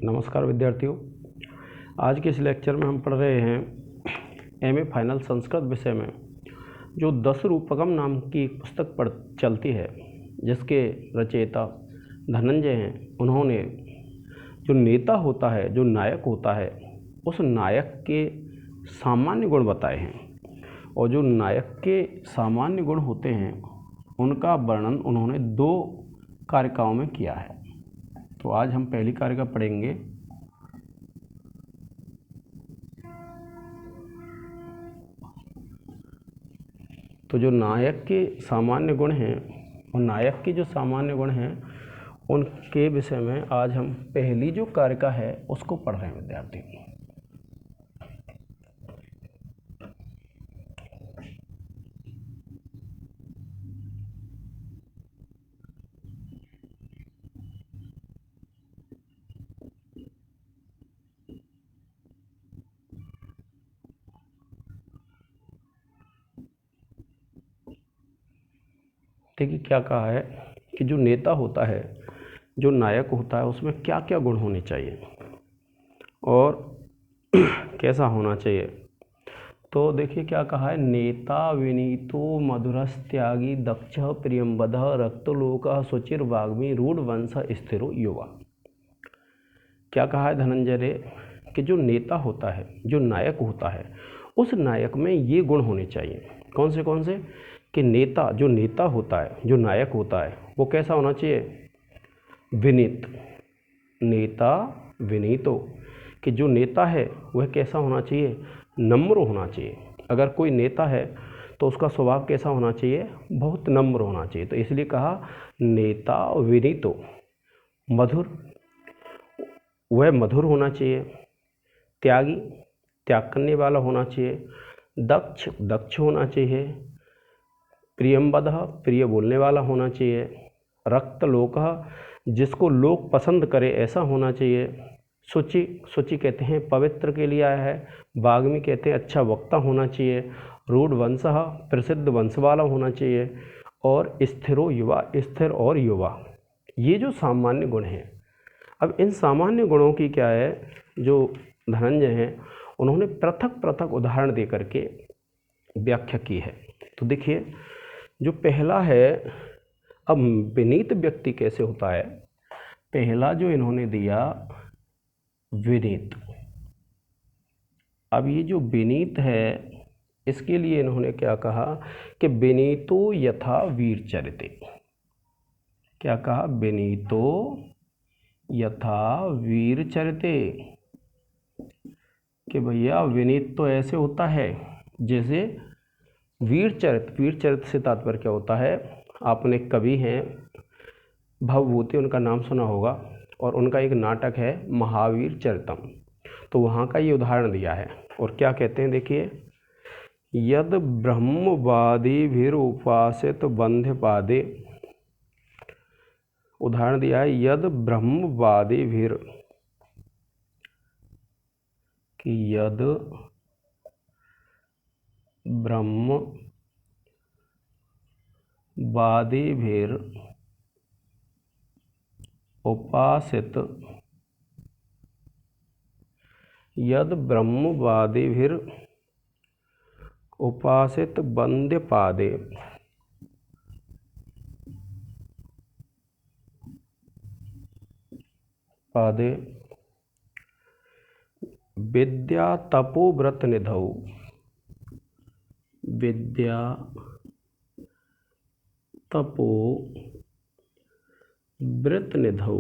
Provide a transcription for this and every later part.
नमस्कार विद्यार्थियों। आज के इस लेक्चर में हम पढ़ रहे हैं एमए फाइनल संस्कृत विषय में जो 10 रूपकम नाम की एक पुस्तक पढ़ चलती है, जिसके रचयिता धनंजय हैं। उन्होंने जो नेता होता है, जो नायक होता है, उस नायक के सामान्य गुण बताए हैं। और जो नायक के सामान्य गुण होते हैं उनका वर्णन उन्होंने 2 कारिकाओं में किया है। तो आज हम पहली कारिका पढ़ेंगे। तो जो नायक के सामान्य गुण हैं और नायक के जो सामान्य गुण हैं उनके विषय में आज हम पहली जो कारिका है उसको पढ़ रहे हैं विद्यार्थी। देखिए क्या कहा है कि जो नेता होता है, जो नायक होता है, उसमें क्या क्या गुण होने चाहिए और कैसा होना चाहिए। तो देखिए क्या कहा है, नेता विनीतो मधुरस त्यागी दक्ष प्रियंवद रक्तलोक सुचिर वाग्मी रूढ़ वंश स्थिरो युवा। क्या कहा है धनंजय रे कि जो नेता होता है, जो नायक होता है, उस नायक में ये गुण होने चाहिए। कौन से कि नेता, जो नेता होता है, जो नायक होता है, वो कैसा होना चाहिए? विनीत। नेता विनीतो, कि जो नेता है वह कैसा होना चाहिए? नम्र होना चाहिए। अगर कोई नेता है तो उसका स्वभाव कैसा होना चाहिए? बहुत नम्र होना चाहिए। तो इसलिए कहा नेता विनीतो। मधुर, वह मधुर होना चाहिए। त्यागी, त्याग करने वाला होना चाहिए। दक्ष, दक्ष होना चाहिए। प्रियंवद, प्रिय बोलने वाला होना चाहिए। रक्तलोक, जिसको लोग पसंद करे ऐसा होना चाहिए। शुचि, शुचि कहते हैं पवित्र के लिए आया है। वाग्मी कहते हैं अच्छा वक्ता होना चाहिए। रूढ़ वंश, प्रसिद्ध वंश वाला होना चाहिए। और स्थिरो युवा, स्थिर और युवा। ये जो सामान्य गुण हैं, अब इन सामान्य गुणों की क्या है, जो धनंजय हैं उन्होंने पृथक पृथक उदाहरण दे करके व्याख्या की है। तो देखिए जो पहला है, अब विनीत व्यक्ति कैसे होता है। पहला जो इन्होंने दिया विनीत। अब ये जो विनीत है इसके लिए इन्होंने क्या कहा कि विनीतो यथा वीर चरिते। क्या कहा? विनीतो यथा वीर चरिते, कि भैया विनीत तो ऐसे होता है जैसे वीर चरित। वीर चरित से तात्पर्य क्या होता है? आपने कवि हैं भवभूति, उनका नाम सुना होगा, और उनका एक नाटक है महावीर चरितम। तो वहाँ का ये उदाहरण दिया है। और क्या कहते हैं देखिए, यद ब्रह्मवादिभिरुपासित बंध्यपादे। उदाहरण दिया है यद ब्रह्मवादिभिर, कि यद ब्रह्मवादिभिर उपासित, यद ब्रह्मवादिभिर उपासित बंध्यपादे पादे विद्या तपोव्रत निधौ। विद्या तपो व्रत निधौ।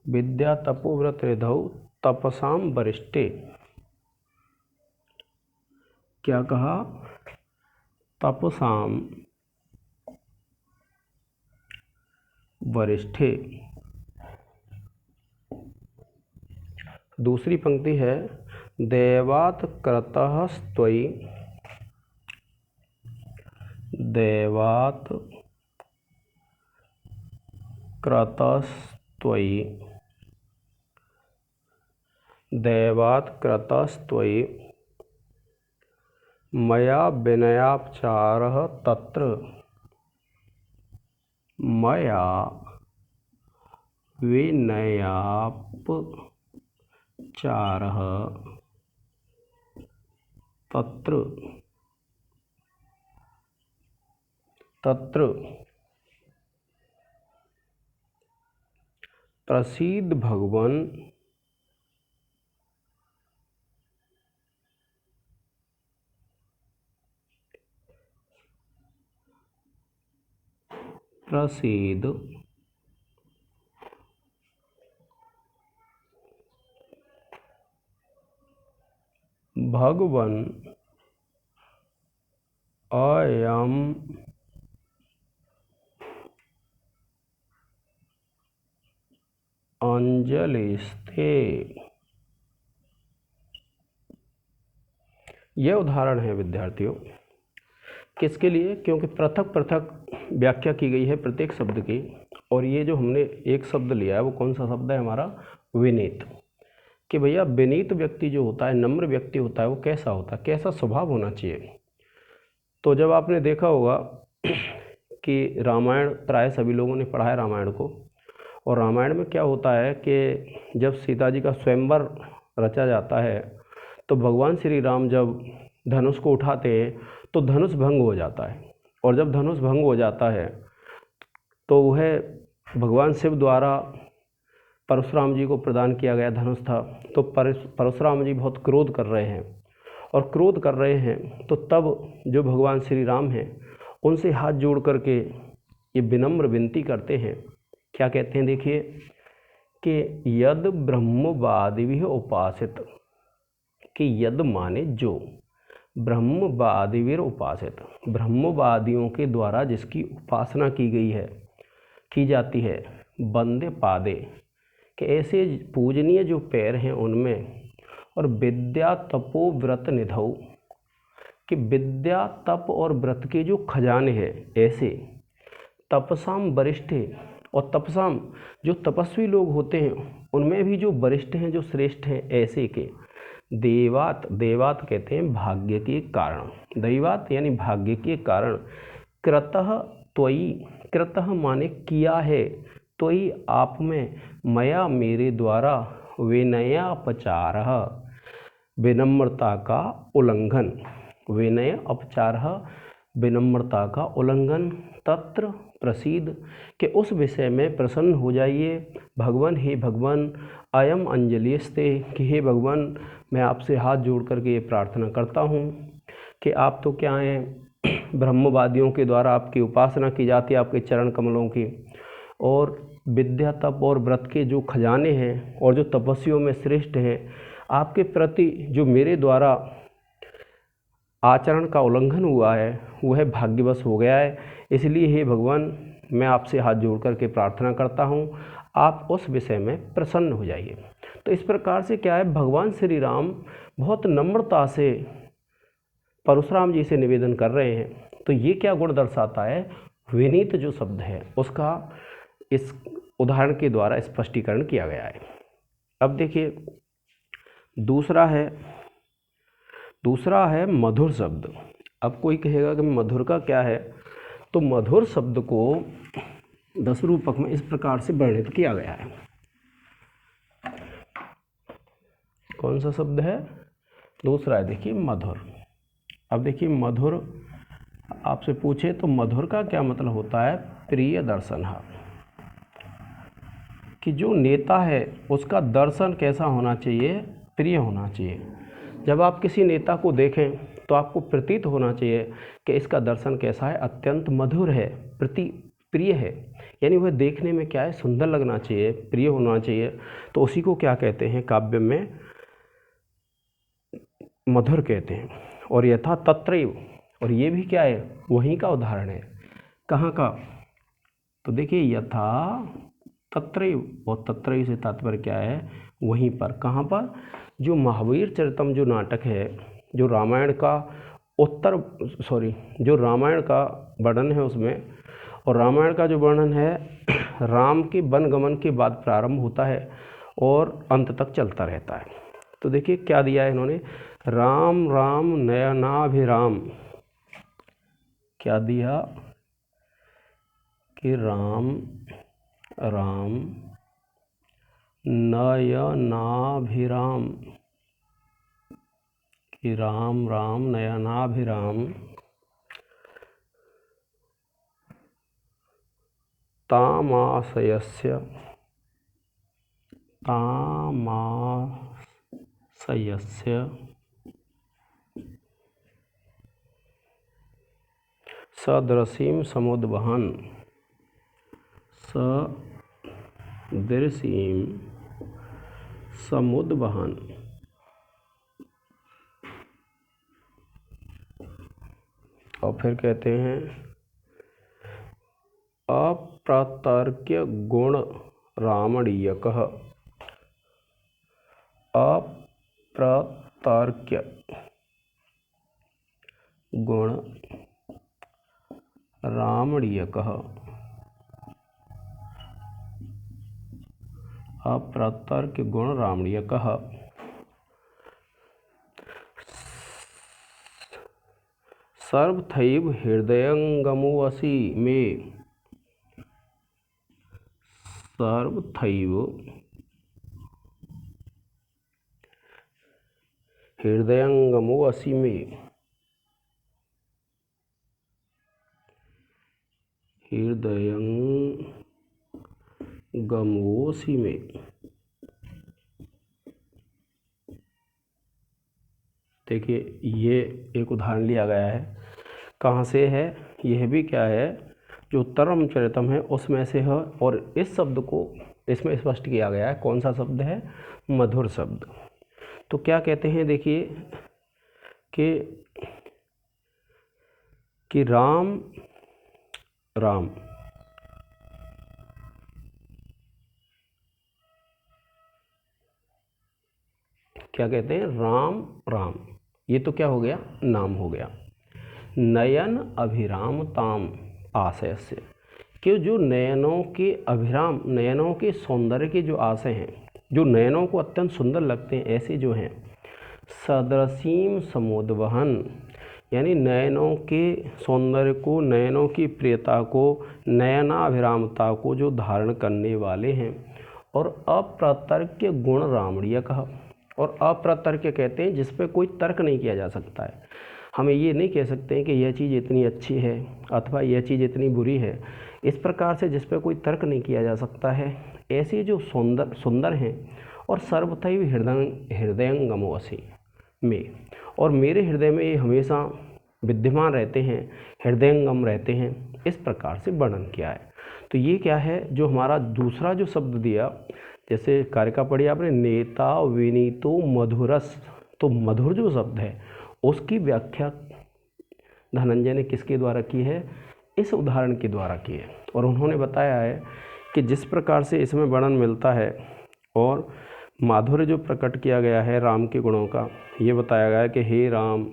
विद्या तपोव्रत निधौ तपसाम वरिष्ठे। क्या कहा? तपसाम वरिष्ठे। दूसरी पंक्ति है दैवात क्रतः त्वयि, दैवात क्रतस्त्वयि, दैवात क्रतस्त्वयि मया विनयापचारः तत्र, मया विनयापचारः तत्र प्रसीद भगवन् प्रसीद भगवन् अयं अंजलिस्ते। यह उदाहरण है विद्यार्थियों किसके लिए, क्योंकि पृथक पृथक व्याख्या की गई है प्रत्येक शब्द की। और ये जो हमने एक शब्द लिया है वो कौन सा शब्द है हमारा, विनीत। कि भैया विनीत व्यक्ति जो होता है, नम्र व्यक्ति होता है, वो कैसा होता है, कैसा स्वभाव होना चाहिए। तो जब आपने देखा होगा कि रामायण प्राय सभी लोगों ने पढ़ा है रामायण को, और रामायण में क्या होता है कि जब सीता जी का स्वयंवर रचा जाता है तो भगवान श्री राम जब धनुष को उठाते हैं तो धनुष भंग हो जाता है। और जब धनुष भंग हो जाता है तो वह भगवान शिव द्वारा परशुराम जी को प्रदान किया गया धनुष था। तो परशुराम जी बहुत क्रोध कर रहे हैं, और क्रोध कर रहे हैं तो तब जो भगवान श्री राम हैं उनसे हाथ जोड़ करके ये विनम्र विनती करते हैं। क्या कहते हैं, देखिए कि यद ब्रह्मवादिभिः उपासित, कि यद माने जो, ब्रह्मवादिभिः उपासित, ब्रह्मवादियों के द्वारा जिसकी उपासना की गई है, की जाती है, बंदे पादे, कि ऐसे पूजनीय जो पैर हैं उनमें, और विद्या तपो व्रत निधौ, कि विद्या तप और व्रत के जो खजाने हैं ऐसे, तपसाम वरिष्ठ, और तपसाम जो तपस्वी लोग होते हैं उनमें भी जो वरिष्ठ हैं, जो श्रेष्ठ हैं, ऐसे के देवात, देवात कहते हैं भाग्य के कारण, दैवात यानी भाग्य के कारण, कृतः त्वयि, कृतः माने किया है, त्वयि आप में, मया मेरे द्वारा, विनयापचारः विनम्रता का उल्लंघन, विनय अपचारः विनम्रता का उल्लंघन, तत्र प्रसीद, के उस विषय में प्रसन्न हो जाइए, भगवान, हे भगवान, अयम अंजलिस्ते, कि हे भगवान मैं आपसे हाथ जोड़ करके ये प्रार्थना करता हूँ कि आप तो क्या हैं, ब्रह्मवादियों के द्वारा आपकी उपासना की जाती है, आपके चरण कमलों की, और विद्या तप और व्रत के जो खजाने हैं और जो तपस्वियों में श्रेष्ठ हैं, आपके प्रति जो मेरे द्वारा आचरण का उल्लंघन हुआ है वह भाग्यवश हो गया है। इसलिए हे भगवान मैं आपसे हाथ जोड़ करके प्रार्थना करता हूँ, आप उस विषय में प्रसन्न हो जाइए। तो इस प्रकार से क्या है, भगवान श्री राम बहुत नम्रता से परशुराम जी से निवेदन कर रहे हैं। तो ये क्या गुण दर्शाता है, विनीत जो शब्द है उसका इस उदाहरण के द्वारा स्पष्टीकरण किया गया है। अब देखिए दूसरा है मधुर शब्द। अब कोई कहेगा कि मधुर का क्या है, तो मधुर शब्द को 10 रूपक में इस प्रकार से वर्णित किया गया है। कौन सा शब्द है, दूसरा है, देखिए मधुर। अब देखिए मधुर आपसे पूछे तो मधुर का क्या मतलब होता है, प्रिय दर्शन, कि जो नेता है उसका दर्शन कैसा होना चाहिए, प्रिय होना चाहिए। जब आप किसी नेता को देखें तो आपको प्रतीत होना चाहिए कि इसका दर्शन कैसा है, अत्यंत मधुर है, प्रिय है, यानी वह देखने में क्या है, सुंदर लगना चाहिए, प्रिय होना चाहिए। तो उसी को क्या कहते हैं, काव्य में मधुर कहते हैं। और यथा तत्रैव, और ये भी क्या है, वहीं का उदाहरण है। कहाँ का, तो देखिए यथा तत्रैव, और तत्रैव से तात्पर्य क्या है, वहीं पर। कहाँ पर, जो महावीर चरितम जो नाटक है, जो रामायण का जो रामायण का वर्णन है उसमें, और रामायण का जो वर्णन है राम के वनगमन के बाद प्रारंभ होता है और अंत तक चलता रहता है। तो देखिए क्या दिया है इन्होंने, राम राम नयनाभिराम, क्या दिया कि राम राम नयनाभिराम, कि राम राम नयनाभिराम तामाशयस्य, तामाशयस्य सदृशीं समुद्वहन्, सदृशीं समुद्वहन्। और फिर कहते हैं अप्रतर्क्य गुण रामणीयकः, अप्रतर्क्य गुण रामणीयकः, अप्रतर्क्य गुण रामणीयकः। सर्वथैव हृदयंगमोऽसि मे, सर्वथैव हृदयंगमोऽसि मे, हृदयंगमोऽसि मे। देखिए ये एक उदाहरण लिया गया है, कहाँ से है, यह भी क्या है, जो उत्तरमचरितम है उसमें से है। और इस शब्द को इसमें स्पष्ट किया गया है, कौन सा शब्द है, मधुर शब्द। तो क्या कहते हैं, देखिए कि राम राम, क्या कहते हैं, राम राम, ये तो क्या हो गया, नाम हो गया। नयन अभिराम ताम आशय से, कि जो नयनों के अभिराम, नयनों के सौंदर्य के जो आशय हैं, जो नयनों को अत्यंत सुंदर लगते हैं, ऐसे जो हैं। सदृशीम समुद्वहन, यानी नयनों के सौंदर्य को, नयनों की प्रियता को, नयनाभिरामता को जो धारण करने वाले हैं। और अप्रतर्क्य गुण रामणीय कहा, और अप्रतर्क्य कहते हैं जिस पे कोई तर्क नहीं किया जा सकता है। हमें ये नहीं कह सकते हैं कि यह चीज़ इतनी अच्छी है अथवा यह चीज़ इतनी बुरी है, इस प्रकार से जिस पे कोई तर्क नहीं किया जा सकता है, ऐसे जो सुंदर हैं। और सर्वथैव हृदयंगमोऽसि में, और मेरे हृदय में ये हमेशा विद्यमान रहते हैं, हृदयंगम रहते हैं, इस प्रकार से वर्णन किया है। तो ये क्या है, जो हमारा दूसरा जो शब्द दिया, जैसे कारिका पढ़ी आपने, नेता विनीतो मधुरस, तो मधुर जो शब्द है उसकी व्याख्या धनंजय ने किसके द्वारा की है, इस उदाहरण के द्वारा की है। और उन्होंने बताया है कि जिस प्रकार से इसमें वर्णन मिलता है और माधुर्य जो प्रकट किया गया है राम के गुणों का, ये बताया गया है कि हे राम,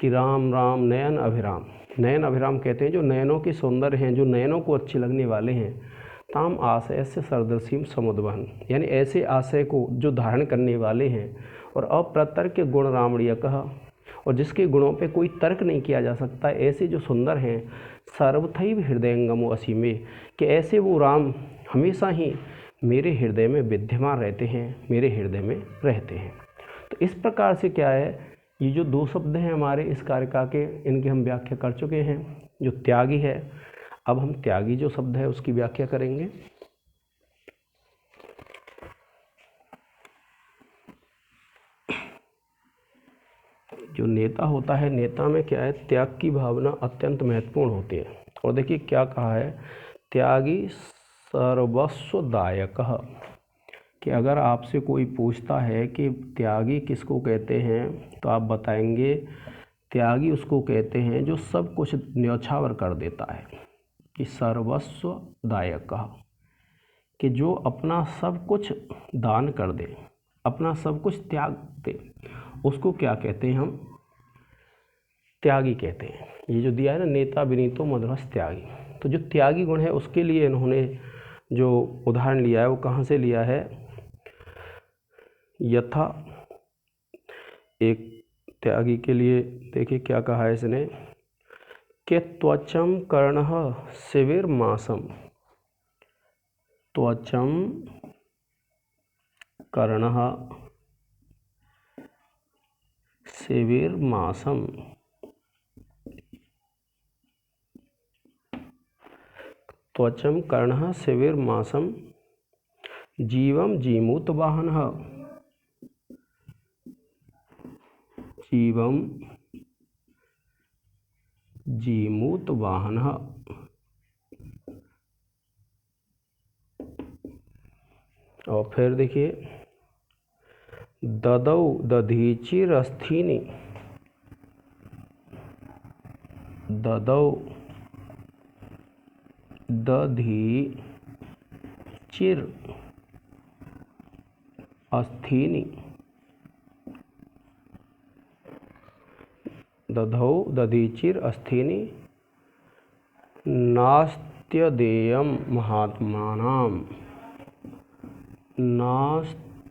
कि राम राम नयन अभिराम, नयन अभिराम कहते हैं जो नयनों के सौंदर्य हैं, जो नयनों को अच्छे लगने वाले हैं। ताम आशय से सरदर्शीम समुद्वहन, यानी ऐसे आशय को जो धारण करने वाले हैं। और अप्रतर्क्य गुण रामणीय कहा, और जिसके गुणों पे कोई तर्क नहीं किया जा सकता, ऐसे जो सुंदर हैं। सर्वथैव हृदयंगमो असी में, कि ऐसे वो राम हमेशा ही मेरे हृदय में विद्यमान रहते हैं, मेरे हृदय में रहते हैं। तो इस प्रकार से क्या है, ये जो दो शब्द हैं हमारे इस कारिका के, इनकी हम व्याख्या कर चुके हैं। जो त्यागी है, अब हम त्यागी जो शब्द है उसकी व्याख्या करेंगे। जो नेता होता है, नेता में क्या है, त्याग की भावना अत्यंत महत्वपूर्ण होती है। और देखिए क्या कहा है, त्यागी सर्वस्वदायक, कि अगर आपसे कोई पूछता है कि त्यागी किसको कहते हैं, तो आप बताएंगे त्यागी उसको कहते हैं जो सब कुछ न्यौछावर कर देता है। कि सर्वस्वदायक कहा, कि जो अपना सब कुछ दान कर दे, अपना सब कुछ त्याग दे, उसको क्या कहते हैं, हम त्यागी कहते हैं। ये जो दिया है ना, नेता विनीतो मधुरस त्यागी, तो जो त्यागी गुण है उसके लिए इन्होंने जो उदाहरण लिया है वो कहाँ से लिया है, यथा, एक त्यागी के लिए देखिए क्या कहा है इसने, कि त्वचम कर्णः शिविर मासम, त्वचम कर्णः शिविर्मासम् त्वचं कर्णः शिविर्मासम् जीवं जीमूतवाहनः जीवं जीमूतवाहनः। और फिर देखिए ददौ दधीचिरस्थीनि ददौ दधीचिर अस्थीनि दधौ दधीचिर अस्थीनि नास्त्यदेयं महात्मानां नास्त्यदेयं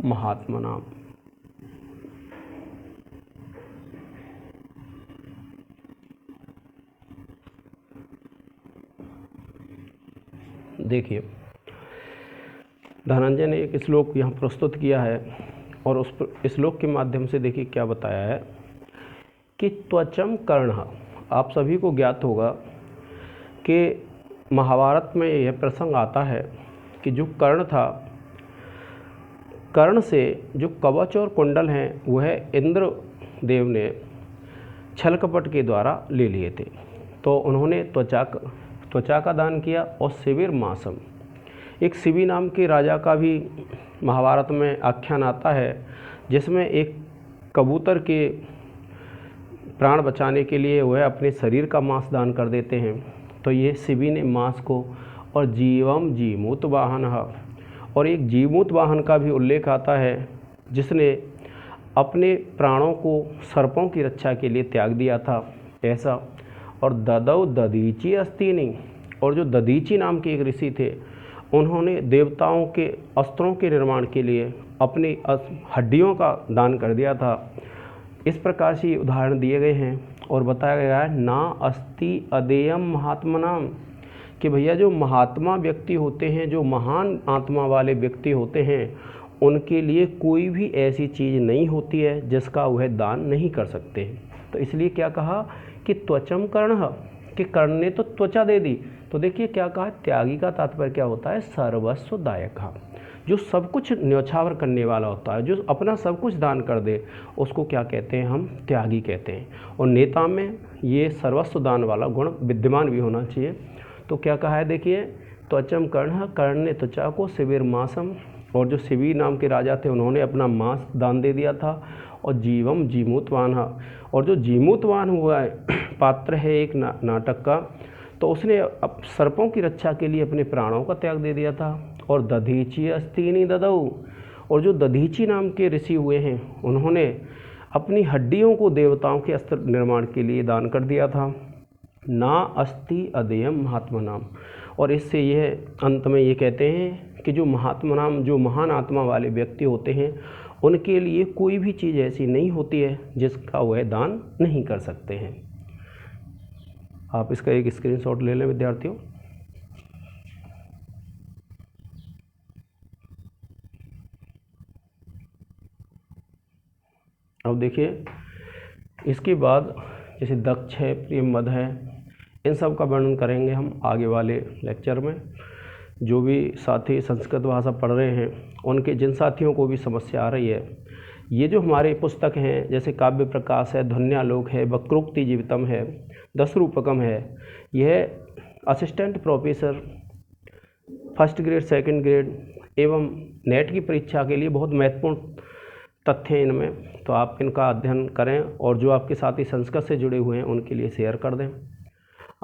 महात्मनां। देखिए धनंजय ने एक श्लोक यहाँ प्रस्तुत किया है और उस श्लोक के माध्यम से देखिए क्या बताया है कि त्वचं कर्णः। आप सभी को ज्ञात होगा कि महाभारत में यह प्रसंग आता है कि जो कर्ण था, कर्ण से जो कवच और कुंडल हैं वह इंद्र देव ने छल कपट के द्वारा ले लिए थे। तो उन्होंने त्वचा का दान किया। और शिविर मासम, एक शिवी नाम के राजा का भी महाभारत में आख्यान आता है, जिसमें एक कबूतर के प्राण बचाने के लिए वह अपने शरीर का मांस दान कर देते हैं। तो ये शिवी ने मांस को, और जीवम जीमूत वाहन, और एक जीमूत वाहन का भी उल्लेख आता है जिसने अपने प्राणों को सर्पों की रक्षा के लिए त्याग दिया था, ऐसा। और ददौ दधीचि अस्तीनि, और जो दधीचि नाम के एक ऋषि थे, उन्होंने देवताओं के अस्त्रों के निर्माण के लिए अपनी हड्डियों का दान कर दिया था। इस प्रकार से ये उदाहरण दिए गए हैं और बताया गया है ना अस्ति अदेयम महात्मनाम, कि भैया जो महात्मा व्यक्ति होते हैं, जो महान आत्मा वाले व्यक्ति होते हैं, उनके लिए कोई भी ऐसी चीज़ नहीं होती है जिसका वह दान नहीं कर सकते। तो इसलिए क्या कहा कि त्वचं कर्णः, कि कर्ण ने तो त्वचा दे दी। तो देखिए क्या कहा, त्यागी का तात्पर्य क्या होता है, सर्वस्व दायक, जो सब कुछ न्यौछावर करने वाला होता है, जो अपना सब कुछ दान कर दे, उसको क्या कहते हैं, हम त्यागी कहते हैं। और नेता में ये सर्वस्व दान वाला गुण विद्यमान भी होना चाहिए। तो क्या कहा है, देखिए त्वचं कर्णः, कर्ण ने त्वचा को, शिविर मांसम, और जो शिवी नाम के राजा थे उन्होंने अपना मांस दान दे दिया था। और जीवम जीमूतवान, और जो जीमूतवान हुआ है पात्र है एक नाटक का, तो उसने अब सर्पों की रक्षा के लिए अपने प्राणों का त्याग दे दिया था। और दधीचि अस्तीनि ददौ, और जो दधीचि नाम के ऋषि हुए हैं उन्होंने अपनी हड्डियों को देवताओं के अस्त्र निर्माण के लिए दान कर दिया था। ना अस्ति अदेयम महात्मनाम, और इससे यह अंत में ये कहते हैं कि जो महात्मनाम, जो महान आत्मा वाले व्यक्ति होते हैं, उनके लिए कोई भी चीज़ ऐसी नहीं होती है जिसका वह दान नहीं कर सकते हैं। आप इसका एक स्क्रीनशॉट ले लें विद्यार्थियों। अब देखिए इसके बाद जैसे दक्ष है, प्रियमवद है, इन सब का वर्णन करेंगे हम आगे वाले लेक्चर में। जो भी साथी संस्कृत भाषा पढ़ रहे हैं उनके, जिन साथियों को भी समस्या आ रही है, ये जो हमारे पुस्तक हैं जैसे काव्य प्रकाश है, ध्वन्यालोक है, वक्रोक्ति जीवितम है, 10 रूपकम है, यह assistant professor first grade, second grade एवं नेट की परीक्षा के लिए बहुत महत्वपूर्ण तथ्य हैं इनमें। तो आप इनका अध्ययन करें और जो आपके साथी संस्कृत से जुड़े हुए हैं उनके लिए शेयर कर दें।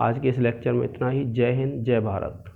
आज के इस लेक्चर में इतना ही। जय हिंद, जय भारत।